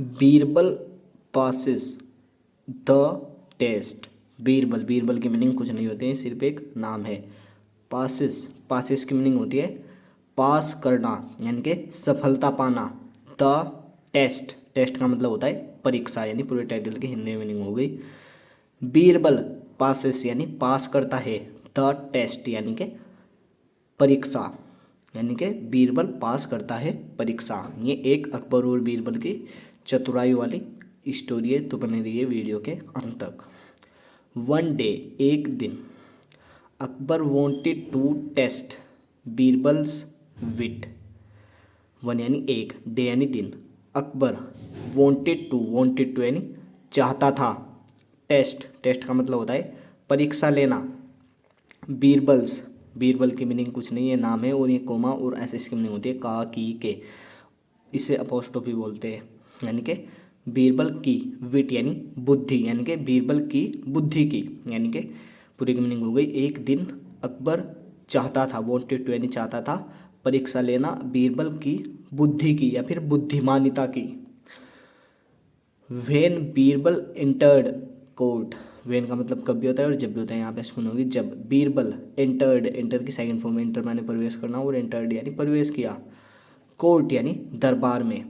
Birbal passes the test. Birbal, Birbal की meaning कुछ नहीं होती है, सिर्फ एक नाम है। पासिस, पासिस की मीनिंग होती है पास करना यानी कि सफलता पाना। द टेस्ट, टेस्ट का मतलब होता है परीक्षा, यानी पूरे टाइटल की हिंदी में मीनिंग हो गई। बीरबल पासिस यानी पास करता है, द टेस्ट यानी कि परीक्षा, यानी कि बीरबल पास करता है परीक्षा। ये एक अकबर और बीरबल की चतुराई वाली स्टोरी है, तो बने रही है वीडियो के अंत तक। वन डे, एक दिन, Akbar wanted to test Birbal's wit. One यानी एक, डे यानी दिन, अकबर वांटेड टू यानी चाहता था, टेस्ट, टेस्ट का मतलब होता है परीक्षा लेना, बीरबल्स, बीरबल की मीनिंग कुछ नहीं है, नाम है, और ये कोमा और ऐसे इसकी मीनिंग होती है का, की, के, इसे अपोस्ट्रोफी बोलते हैं। यानी कि बीरबल की विट यानी बुद्धि, यानी कि बीरबल की बुद्धि की, यानी कि पूरी की मीनिंग हो गई। एक दिन अकबर चाहता था, वांटेड टू यानी चाहता था, परीक्षा लेना बीरबल की बुद्धि की या फिर बुद्धिमानिता की। When Birbal entered court, when का मतलब कब भी होता है और जब भी होता है, यहाँ पे सुनोगी जब। बीरबल एंटर्ड, एंटर की सेकंड फॉर्म में एंटर माने प्रवेश करना, और एंटर्ड यानी प्रवेश किया, कोर्ट यानी दरबार में।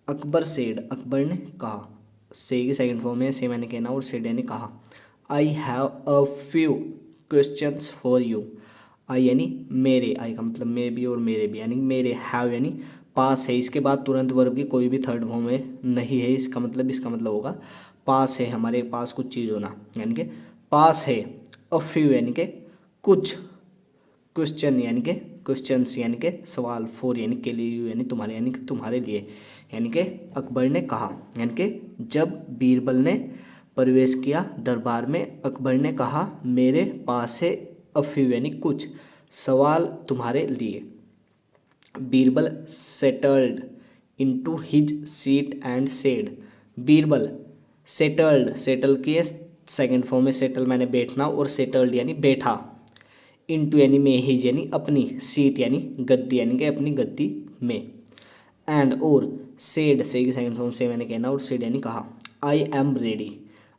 अकबर सेड, अकबर ने कहा, से की सेकंड फॉर्म में से मैंने कहना और सेड यानी कहा। I have a few questions for you. I यानी मेरे, आई का मतलब मैं भी और मेरे भी, यानी मेरे, हैव यानी पास है, इसके बाद तुरंत वर्ब की कोई भी थर्ड फॉर्म में नहीं है, इसका मतलब होगा पास है, हमारे पास कुछ चीज़ होना, यानी कि पास है। अ फ्यू यानी कि कुछ, क्वेश्चन यानी कि क्वेश्चंस यानी कि सवाल, फॉर यानी के लिए, यू यानी तुम्हारे, यानी कि तुम्हारे लिए, यानी कि अकबर ने कहा, यानी कि जब बीरबल ने प्रवेश किया दरबार में, अकबर ने कहा मेरे पास है अ फ्यू यानी कुछ सवाल तुम्हारे लिए। Birbal settled into his seat and said. Birbal settled, settle किए सेकंड फॉर्म में, सेटल मैंने बैठना, और सेटल्ड यानी बैठा, इनटू यानी में, हिज यानी अपनी, सीट यानी गद्दी, यानी कि अपनी गद्दी में, एंड और सेड, से की सेकंड फॉर्म से मैंने कहना, और सेड यानी कहा। आई एम रेडी,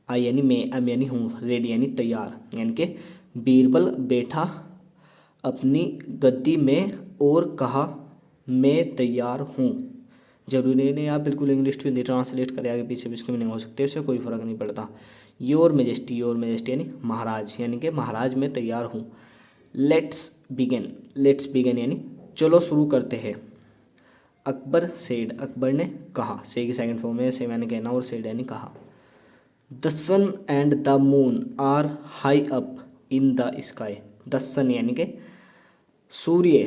आई यानी मैं, एम यानी हूँ, रेडी यानी तैयार, यानी कि बीरबल बैठा अपनी गद्दी में और कहा मैं तैयार हूँ। जरूरी नहीं आप बिल्कुल इंग्लिश टू हिंदी ट्रांसलेट करें, आगे पीछे भी इसकी मीनिंग हो सकती है, उससे कोई फर्क नहीं पड़ता। योर मेजेस्टी, योर मेजेस्टी यानी महाराज, यानी कि महाराज मैं तैयार हूँ। लेट्स बिगिन, लेट्स बिगिन यानी चलो शुरू करते हैं। अकबर सेड, अकबर ने कहा, से की सेकंड फॉर्म में से मैंने कहना, और सेड यानी कहा। The sun and the moon are high up in the sky. The sun यानी कि सूर्य,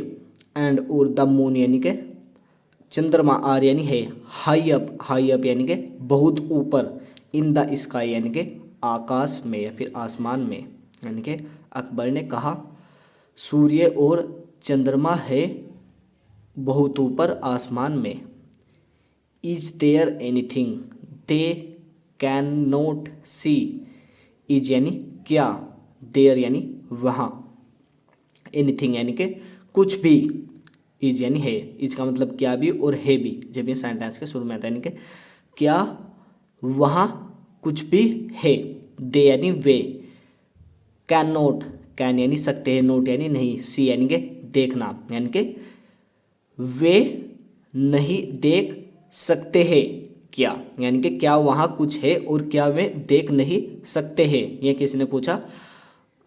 एंड और द मून यानी कि चंद्रमा, आर यानी है, हाई अप, हाई अप यानी कि बहुत ऊपर, इन द स्काई यानी कि आकाश में या फिर आसमान में, यानी कि अकबर ने कहा सूर्य और चंद्रमा है बहुत ऊपर आसमान में। Is there anything they can not see. Is यानी क्या, देयर यानी वहाँ, एनीथिंग यानी कि कुछ भी, इज यानी है, इज का मतलब क्या भी और है भी, जब ये सेंटेंस के शुरू में आता है, यानी कि क्या वहाँ कुछ भी है। दे यानी वे, कैन नॉट, कैन यानी सकते हैं, नोट यानी नहीं, सी यानी कि देखना, यानी कि वे नहीं देख सकते हैं क्या, यानी कि क्या वहाँ कुछ है और क्या वे देख नहीं सकते हैं। यह किसने पूछा,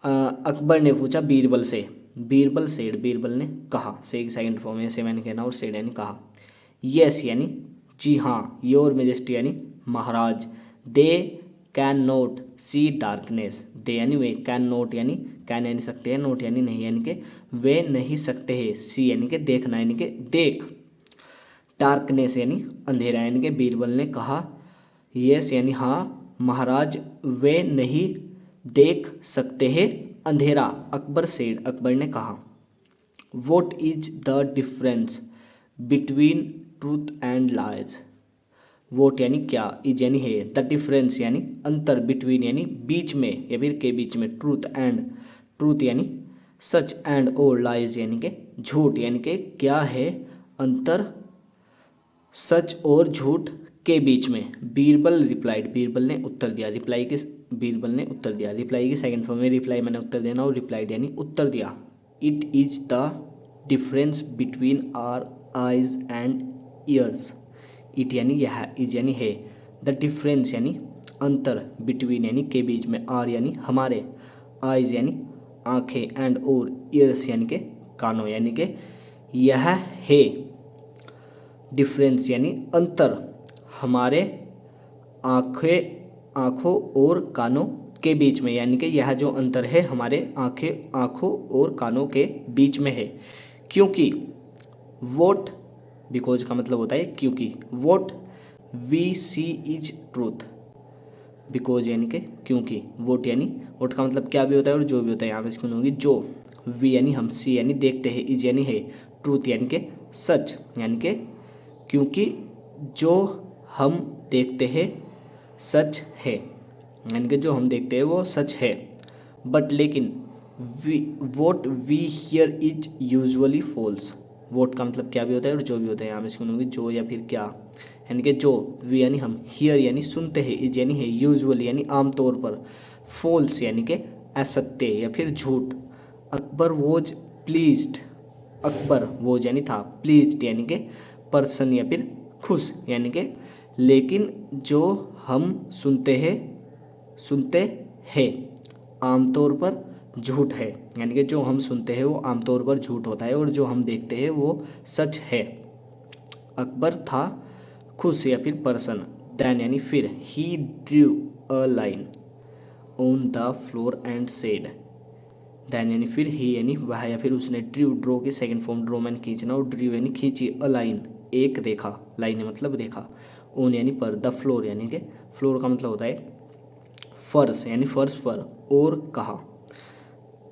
अकबर ने पूछा बीरबल से। बीरबल सेड, बीरबल ने कहा, से सेकंड फॉर्म में से मैंने कहना, और सेड यानी कहा। यस यानी जी हाँ, योर मेजेस्टी यानी महाराज। They can not see darkness, they यानी वे, कैन नोट यानी कैन यानी सकते हैं, नोट यानी नहीं, यानी कि वे नहीं सकते हैं, सी यानी कि देखना, यानी कि देख, डार्कनेस यानी अंधेरा, यानी कि बीरबल ने कहा यस यानी हाँ महाराज वे नहीं देख सकते हैं अंधेरा। अकबर सेड, अकबर ने कहा। What is the difference between truth and lies. Vote यानी क्या, इज यानी है, द डिफरेंस यानी अंतर, बिटवीन यानी बीच में या फिर के बीच में, ट्रूथ एंड, ट्रूथ यानी सच, एंड और लाइज यानी कि झूठ, यानी कि क्या है अंतर सच और झूठ के बीच में। बीरबल रिप्लाइड, बीरबल ने उत्तर दिया। रिप्लाई किस, बीरबल ने उत्तर दिया। रिप्लाई की सेकंड फॉर्म में रिप्लाई मैंने उत्तर देना और रिप्लाइड यानी उत्तर दिया। It is the difference between our eyes and ears. It यानी यह, इज यानी है, द डिफरेंस यानी अंतर, बिटवीन यानी के बीच में, आर यानी हमारे, आइज यानी आंखें, एंड और ईयर्स यानी के कानों, यानी के यह है डिफरेंस यानी अंतर हमारे आँखों और कानों के बीच में, यानी कि यह जो अंतर है हमारे आँखों और कानों के बीच में है। क्योंकि वोट, बिकॉज का मतलब होता है क्योंकि, what we see is truth. Because यानी कि क्योंकि, वोट यानी, वोट का मतलब क्या भी होता है और जो भी होता है, यहाँ पे इसमें होगी जो, वी यानी हम, सी यानी देखते हैं, इज यानी है, ट्रूथ यानी कि सच, यानी कि क्योंकि जो हम देखते हैं सच है, यानी कि जो हम देखते हैं वो सच है। बट लेकिन what we hear is usually false. What का मतलब क्या भी होता है और जो भी होता है, यहाँ में इसको होगी जो या फिर क्या, यानी कि जो, वी यानी हम, हियर यानी सुनते हैं, इज यानी है, यूजुअली यानी आमतौर पर, फॉल्स यानी कि असत्य या फिर झूठ। Akbar was pleased, Akbar was यानी था, प्लीज्ड यानी कि पर्सन या फिर खुश, यानी कि लेकिन जो हम सुनते हैं आमतौर पर झूठ है, यानी कि जो हम सुनते हैं वो आमतौर पर झूठ होता है और जो हम देखते हैं वो सच है। अकबर था खुश या फिर पर्सन, देन यानी फिर, he drew a line on the floor and said, then यानी फिर, ही यानी वह या फिर उसने, ड्रो की सेकंड फॉर्म ड्रो मैंने खींचना, और ड्रू यानी खींची, अ लाइन एक रेखा, लाइन मतलब रेखा, ऑन यानी पर, द फ्लोर यानी कि फ्लोर का मतलब होता है फर्श, यानी फर्श पर, और कहा,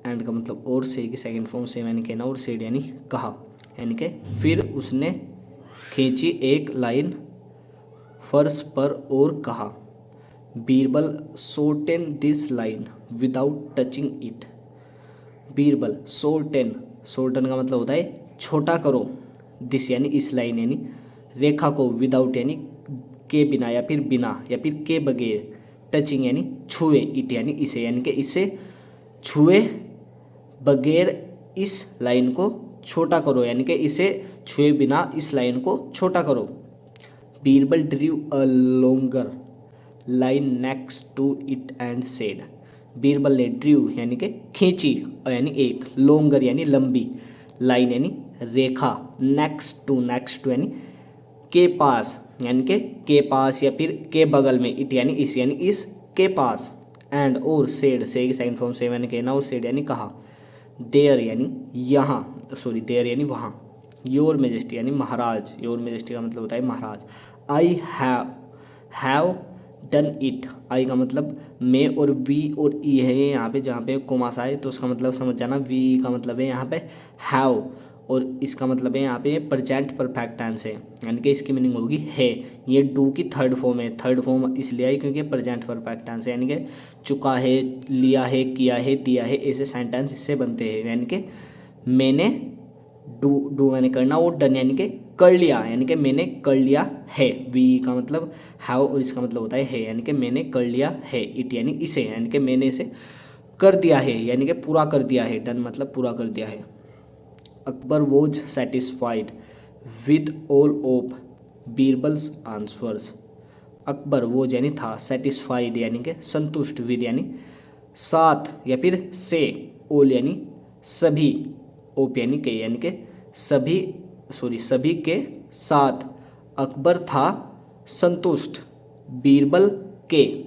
एंड का मतलब और से की सेकंड फॉर्म से मैंने कहना, और सेड यानी कहा, यानी कि फिर उसने खींची एक लाइन फर्श पर और कहा। Birbal shorten this line without touching it. Birbal shorten का मतलब होता है छोटा करो, दिस यानी इस लाइन यानी रेखा को, विदाउट यानी के बिना या फिर बिना या फिर के बगैर, टचिंग यानी छुए, इट यानी इसे, यानी कि इसे छुए बगैर इस लाइन को छोटा करो, यानी कि इसे छुए बिना इस लाइन को छोटा करो। Birbal drew a longer line next to it and said. Birbal ने ड्रू यानी कि खींची, यानी एक, लॉन्गर यानी लंबी, लाइन यानी रेखा, नेक्स्ट टू यानी के पास, यानी के पास या फिर के बगल में, इट यानी इस, यानी इस के पास, एंड और सेड, से की सेकंड फॉर्म से मैंने कहना, और सेड यानी कहा। देयर यानी यहाँ, सॉरी देयर यानी वहाँ। योर मेजेस्टी यानी महाराज, योर मेजेस्टी का मतलब होता है महाराज। आई हैव डन इट, आई का मतलब मैं, और वी और ई है यहाँ पे, जहाँ पे कोमासा है तो उसका मतलब समझ जाना। वी का मतलब है यहाँ पे हैव, और इसका मतलब है यहाँ पे प्रेजेंट परफेक्ट टेंस है, यानी कि इसकी मीनिंग होगी है। ये डू की थर्ड फॉर्म है, थर्ड फॉर्म इसलिए आई क्योंकि प्रेजेंट परफेक्ट टेंस है, यानी कि चुका है, लिया है, किया है, दिया है, ऐसे सेंटेंस इससे बनते हैं। यानी कि मैंने डू मैंने करना, और डन यानी कि कर लिया, यानी कि मैंने कर लिया है। वी का मतलब हैव और इसका मतलब होता है, यानी कि मैंने कर लिया है। इट यानी इसे, यानी कि मैंने इसे कर दिया है, यानी कि पूरा कर दिया है। डन मतलब पूरा कर दिया है। Akbar was satisfied with all of Birbal's answers. Akbar वो यानी था, सेटिस्फाइड यानी कि संतुष्ट, विद यानी साथ या फिर से, ऑल यानी सभी, ओप यानी के सभी के साथ। अकबर था संतुष्ट बीरबल के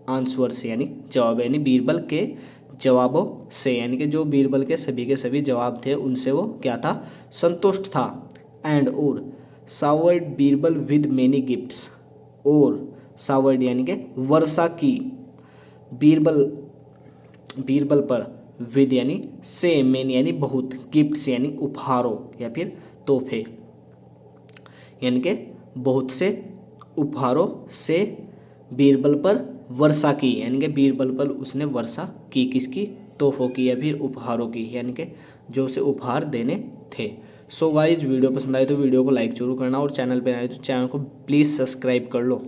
आंसर से, यानी जवाब, यानी बीरबल के जवाबों से, यानी कि जो बीरबल के सभी जवाब थे उनसे वो क्या था, संतुष्ट था। एंड और सावर्ड बीरबल विद मेनी गिफ्ट्स, और सावर्ड यानी कि वर्षा की, बीरबल पर, विद यानी से, मेनी यानी बहुत, गिफ्ट्स यानी उपहारों या फिर तोहफे, यानी कि बहुत से उपहारों से बीरबल पर वर्षा की, यानी कि बीरबल पर उसने वर्षा की, किसकी, तोहफों की या फिर उपहारों की, यानी कि जो उसे उपहार देने थे। सो गाइज वीडियो पसंद आए तो वीडियो को लाइक जरूर करना और चैनल पे आए तो चैनल को प्लीज़ सब्सक्राइब कर लो।